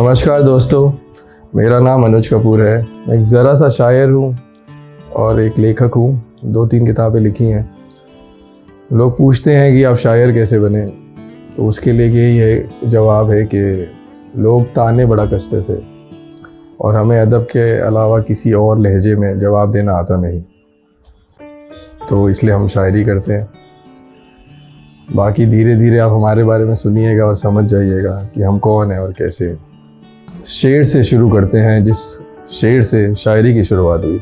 नमस्कार दोस्तों, मेरा नाम अनुज कपूर है। मैं एक ज़रा सा शायर हूँ और एक लेखक हूँ। 2-3 किताबें लिखी हैं। लोग पूछते हैं कि आप शायर कैसे बने, तो उसके लिए यही है जवाब है कि लोग ताने बड़ा कसते थे और हमें अदब के अलावा किसी और लहजे में जवाब देना आता नहीं, तो इसलिए हम शायरी करते हैं। बाकी धीरे धीरे आप हमारे बारे में सुनिएगा और समझ जाइएगा कि हम कौन हैं और कैसे हैं। शेर से शुरू करते हैं, जिस शेर से शायरी की शुरुआत हुई।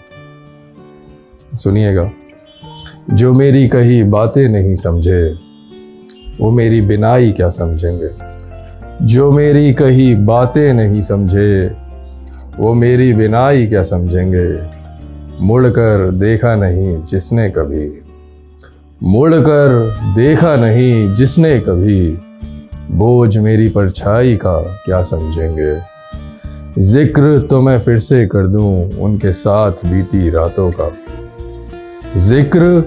सुनिएगा। जो मेरी कही बातें नहीं समझे, वो मेरी बिनाई क्या समझेंगे। जो मेरी कही बातें नहीं समझे, वो मेरी बिनाई क्या समझेंगे। मुड़कर देखा नहीं जिसने कभी, मुड़कर देखा नहीं जिसने कभी, बोझ मेरी परछाई का क्या समझेंगे। जिक्र तो मैं फिर से कर दूं उनके साथ बीती रातों का, जिक्र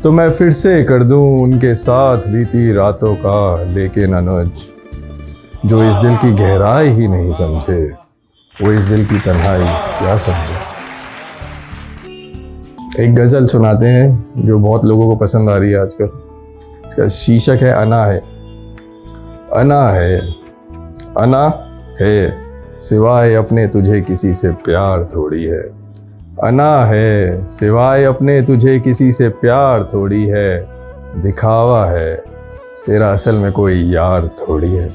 तो मैं फिर से कर दूं उनके साथ बीती रातों का। लेकिन अनुज, जो इस दिल की गहराई ही नहीं समझे, वो इस दिल की तन्हाई क्या समझे। एक गज़ल सुनाते हैं जो बहुत लोगों को पसंद आ रही है आजकल। इसका शीर्षक है अना है। अना है, अना है, सिवाय अपने तुझे किसी से प्यार थोड़ी है। अना है, सिवाय अपने तुझे किसी से प्यार थोड़ी है। दिखावा है, तेरा असल में कोई यार थोड़ी है।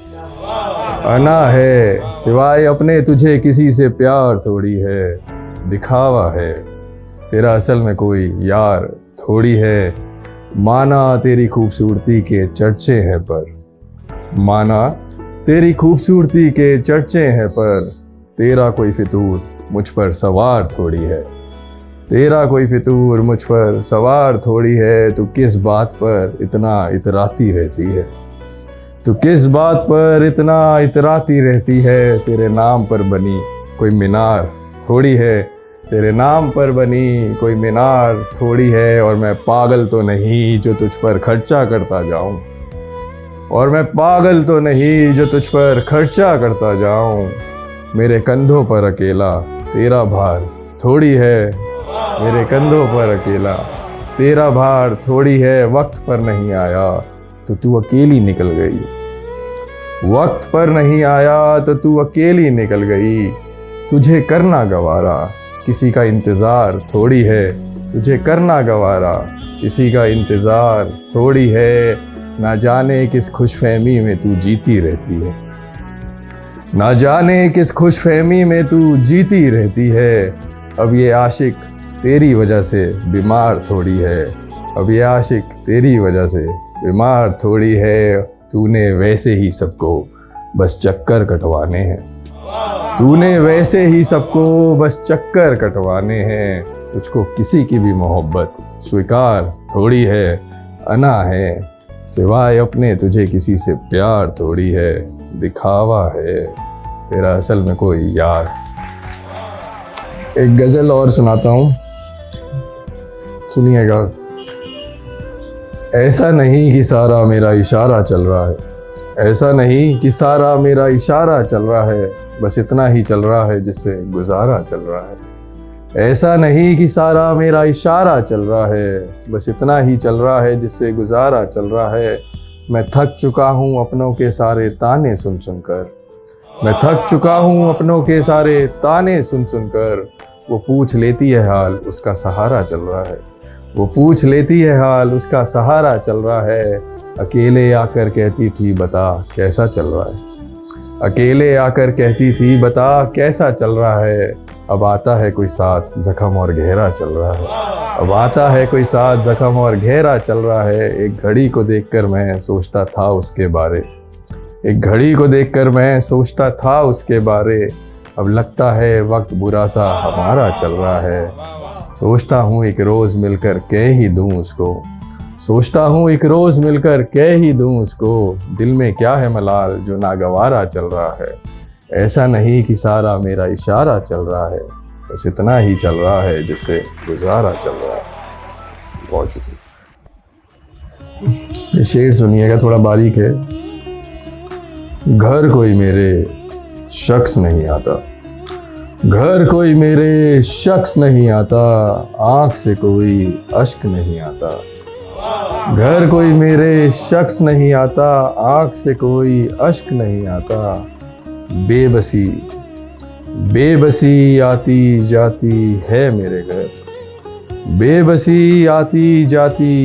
अना है, सिवाय अपने तुझे किसी से प्यार थोड़ी है। दिखावा है, तेरा असल में कोई यार थोड़ी है। माना तेरी खूबसूरती के चर्चे हैं पर, माना तेरी खूबसूरती के चर्चे हैं पर, तेरा कोई फितूर मुझ पर सवार थोड़ी है। तेरा कोई फितूर मुझ पर सवार थोड़ी है। तू किस बात पर इतना इतराती रहती है, तू किस बात पर इतना इतराती रहती है। तेरे नाम पर बनी कोई मीनार थोड़ी है, तेरे नाम पर बनी कोई मीनार थोड़ी है। और मैं पागल तो नहीं जो तुझ पर खर्चा करता जाऊं, और मैं पागल तो नहीं जो तुझ पर खर्चा करता जाऊं। मेरे कंधों पर अकेला तेरा भार थोड़ी है, मेरे कंधों पर अकेला तेरा भार थोड़ी है। वक्त पर नहीं आया तो तू अकेली निकल गई, वक्त पर नहीं आया तो तू अकेली निकल गई। तुझे करना गवारा किसी का इंतज़ार थोड़ी है, तुझे करना गवारा किसी का इंतज़ार थोड़ी है। ना जाने किस खुशफहमी में तू जीती रहती है, ना जाने किस खुशफहमी में तू जीती रहती है। अब ये आशिक तेरी वजह से बीमार थोड़ी है, अब ये आशिक तेरी वजह से बीमार थोड़ी है। तूने वैसे ही सबको बस चक्कर कटवाने हैं, तूने वैसे ही सबको बस चक्कर कटवाने हैं। तुझको किसी की भी मोहब्बत स्वीकार थोड़ी है। अना है, सिवाय अपने तुझे किसी से प्यार थोड़ी है। दिखावा है, तेरा असल में कोई यार। एक गज़ल और सुनाता हूँ, सुनिएगा। ऐसा नहीं कि सारा मेरा इशारा चल रहा है, ऐसा नहीं कि सारा मेरा इशारा चल रहा है, बस इतना ही चल रहा है जिससे गुजारा चल रहा है। ऐसा नहीं कि सारा मेरा इशारा चल रहा है, बस इतना ही चल रहा है जिससे गुजारा चल रहा है। मैं थक चुका हूँ अपनों के सारे ताने सुन सुनकर, मैं थक चुका हूँ अपनों के सारे ताने सुन सुनकर। वो पूछ लेती है हाल उसका सहारा चल रहा है, वो पूछ लेती है हाल उसका सहारा चल रहा है। अकेले आकर कहती थी बता कैसा चल रहा है, अकेले आकर कहती थी बता कैसा चल रहा है। अब आता है कोई साथ जख्म और गहरा चल रहा है, अब आता है कोई साथ जख्म और गहरा चल रहा है। एक घड़ी को देखकर मैं सोचता था उसके बारे, एक घड़ी को देखकर मैं सोचता था उसके बारे। अब लगता है वक्त बुरा सा हमारा चल रहा है। सोचता हूँ एक रोज़ मिलकर कह ही दूँ उसको, सोचता हूँ एक रोज़ मिलकर कह ही दूँ उसको। दिल में क्या है मलाल जो नागवारा चल रहा है। ऐसा नहीं कि सारा मेरा इशारा चल रहा है, बस इतना ही चल रहा है जिससे गुजारा चल रहा है। बहुत शुक्रिया। ये शेर सुनिएगा, थोड़ा बारीक है। घर कोई मेरे शख्स नहीं आता। घर कोई मेरे शख्स नहीं आता, आँख से कोई अश्क नहीं आता। घर कोई मेरे शख्स नहीं आता, आँख से कोई अश्क नहीं आता। बेबसी बेबसी आती जाती है मेरे घर, बेबसी आती जाती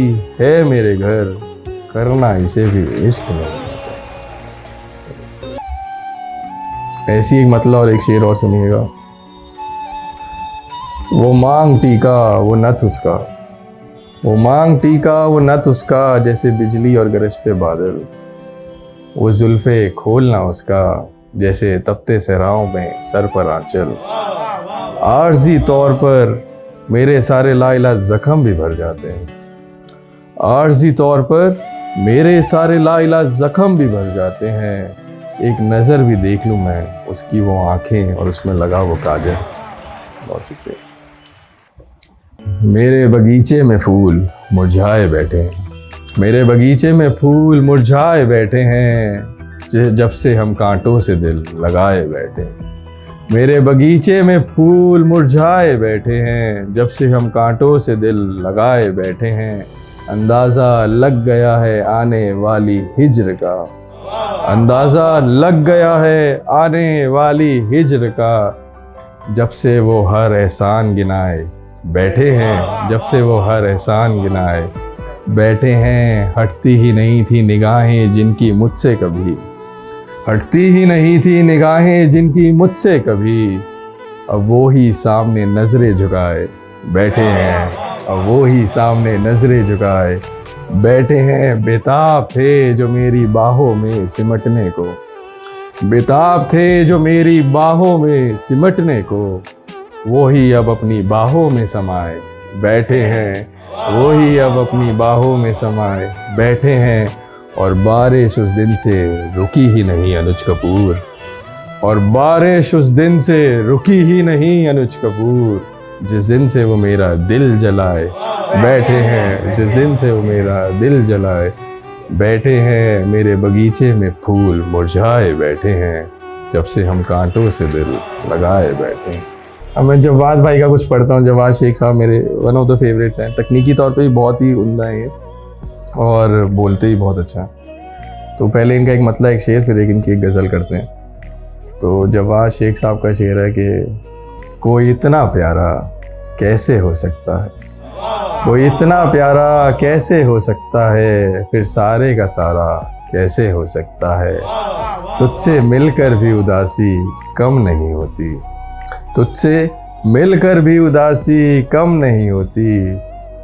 है मेरे घर, करना इसे भी इश्क नहीं। ऐसी एक मतलब और एक शेर और सुनिएगा। वो मांग टीका वो नथ उसका, वो मांग टीका वो नथ उसका, जैसे बिजली और गरजते बादल। वो जुल्फे खोलना उसका, जैसे तपते सहराओं में सर पर आंचल। आर्जी तौर पर मेरे सारे लाइलाज जख्म भी भर जाते हैं, आर्जी तौर पर मेरे सारे लाइलाज जख्म भी भर जाते हैं। एक नज़र भी देख लूँ मैं उसकी वो आंखें और उसमें लगा वो काजल। बहुत शुक्रिया। मेरे बगीचे में फूल मुरझाए बैठे हैं, मेरे बगीचे में फूल मुरझाए बैठे हैं, जब से हम कांटों से दिल लगाए बैठे हैं। मेरे बगीचे में फूल मुरझाए बैठे हैं, जब से हम कांटों से दिल लगाए बैठे हैं। अंदाज़ा लग गया है आने वाली हिज्र का, अंदाज़ा लग गया है आने वाली हिज्र का, जब से वो हर एहसान गिनाए बैठे हैं, जब से वो हर एहसान गिनाए बैठे हैं। हटती ही नहीं थी निगाहें जिनकी मुझसे कभी, हटती ही नहीं थी निगाहें जिनकी मुझसे कभी, अब वो ही सामने नजरें झुकाए बैठे हैं, अब वो ही सामने नजरें झुकाए बैठे हैं। बेताब थे जो मेरी बाहों में सिमटने को, बेताब थे जो मेरी बाहों में सिमटने को, वो ही अब अपनी बाहों में समाए बैठे हैं, वो ही अब अपनी बाहों में समाए बैठे हैं। और बारिश उस दिन से रुकी ही नहीं अनुज कपूर, और बारिश उस दिन से रुकी ही नहीं अनुज कपूर, जिस दिन से वो मेरा दिल जलाए बैठे हैं, जिस दिन से वो मेरा दिल जलाए बैठे हैं। मेरे बगीचे में फूल मुरझाए बैठे हैं, जब से हम कांटों से दिल लगाए बैठे हैं। अब मैं जवाद भाई का कुछ पढ़ता हूँ। जवाद शेख साहब मेरे वन ऑफ द फेवरेट्स हैं। तकनीकी तौर पे भी बहुत ही उम्दा है ये, और बोलते ही बहुत अच्छा। तो पहले इनका एक मतलब एक शेर, फिर एक इनकी एक गज़ल करते हैं। तो जवाद शेख साहब का शेर है कि कोई इतना प्यारा कैसे हो सकता है, कोई इतना प्यारा कैसे हो सकता है, फिर सारे का सारा कैसे हो सकता है। तुझसे मिलकर भी उदासी कम नहीं होती, तुझसे मिलकर भी उदासी कम नहीं होती,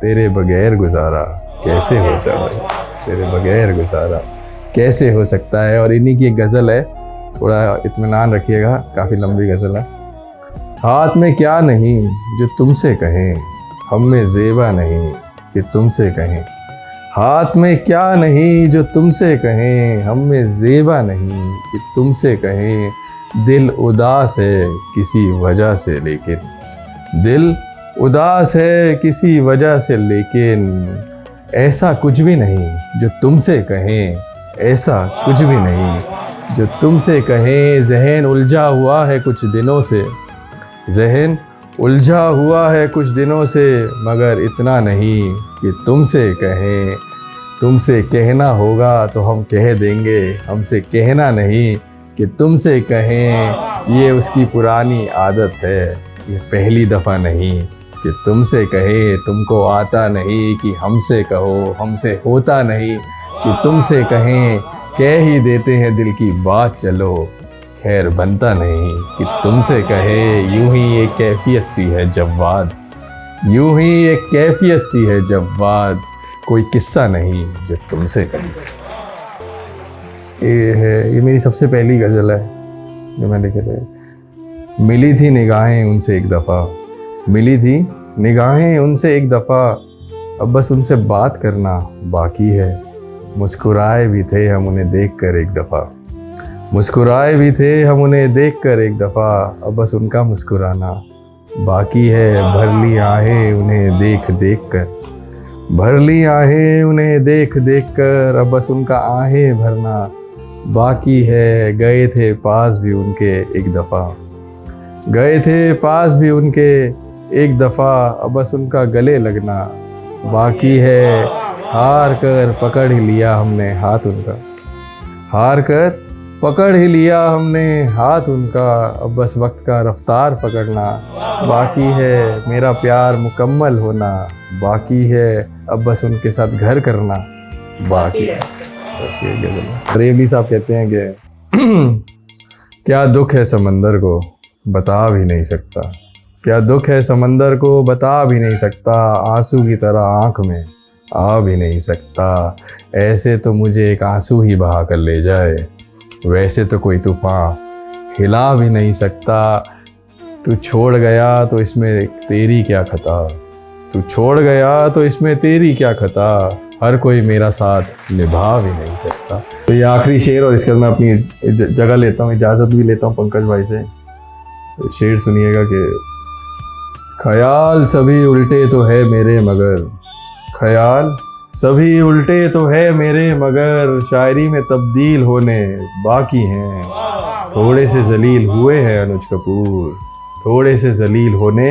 तेरे बगैर गुजारा कैसे हो सकता है, तेरे बगैर गुजारा कैसे हो सकता है। और इन्हीं की एक गज़ल है, थोड़ा इत्मीनान रखिएगा, काफ़ी लंबी गज़ल है। हाथ में क्या नहीं जो तुमसे कहें, हम में ज़ेबा नहीं कि तुमसे कहें। हाथ में क्या नहीं जो तुमसे कहें, हम में ज़ेबा नहीं कि तुमसे कहें। दिल उदास है किसी वजह से लेकिन, दिल उदास है किसी वजह से लेकिन, ऐसा कुछ भी नहीं जो तुमसे कहें, ऐसा कुछ भी नहीं जो तुमसे कहें। ज़हन उलझा हुआ है कुछ दिनों से, ज़हन उलझा हुआ है कुछ दिनों से, मगर इतना नहीं कि तुमसे कहें। तुमसे कहना होगा तो हम कह देंगे, हमसे कहना नहीं कि तुमसे कहें। ये उसकी पुरानी आदत है, ये पहली दफ़ा नहीं कि तुमसे कहे। तुमको आता नहीं कि हमसे कहो, हमसे होता नहीं कि तुमसे कहें। कह ही देते हैं दिल की बात चलो, खैर बनता नहीं कि तुमसे कहे। यूं ही एक कैफियत सी है जवाद, यूं ही एक कैफियत सी है जवाद, कोई किस्सा नहीं जो तुमसे कहे। ये मेरी सबसे पहली गज़ल है जो मैं लिखे थे। मिली थी निगाहें उनसे एक दफ़ा, मिली थी निगाहें उनसे एक दफ़ा, अब बस उनसे बात करना बाकी है। मुस्कुराए भी थे हम उन्हें देखकर एक दफ़ा, मुस्कुराए भी थे हम उन्हें देखकर एक दफ़ा, अब बस उनका मुस्कुराना बाकी है। भर ली आहें उन्हें देख देख कर, भर ली आहें उन्हें देख देख कर, अब बस उनका आहें भरना बाकी है, गए थे पास भी उनके एक दफ़ा, गए थे पास भी उनके एक दफ़ा, अब बस उनका गले लगना बाकी है। हार कर पकड़ ही लिया हमने हाथ उनका, हार कर पकड़ ही लिया हमने हाथ उनका, अब बस वक्त का रफ्तार पकड़ना बाकी है। मेरा प्यार मुकम्मल होना बाकी है, अब बस उनके साथ घर करना बाकी है। बस ये गज़ल है। रेवली साहब कहते हैं कि क्या दुख है समंदर को बता भी नहीं सकता, क्या दुख है समंदर को बता भी नहीं सकता, आंसू की तरह आँख में आ भी नहीं सकता। ऐसे तो मुझे एक आंसू ही बहा कर ले जाए, वैसे तो कोई तूफान हिला भी नहीं सकता। तू छोड़ गया तो इसमें तेरी क्या खता, तू छोड़ गया तो इसमें तेरी क्या खता, हर कोई मेरा साथ निभा भी नहीं सकता। तो ये आखिरी शेर, और इसके बाद मैं अपनी जगह लेता हूँ, इजाज़त भी लेता हूँ पंकज भाई से। तो शेर सुनिएगा कि ख्याल सभी उल्टे तो है मेरे मगर, ख्याल सभी उल्टे तो है मेरे मगर, शायरी में तब्दील होने बाकी हैं। थोड़े से जलील हुए हैं अनुज कपूर, थोड़े से जलील होने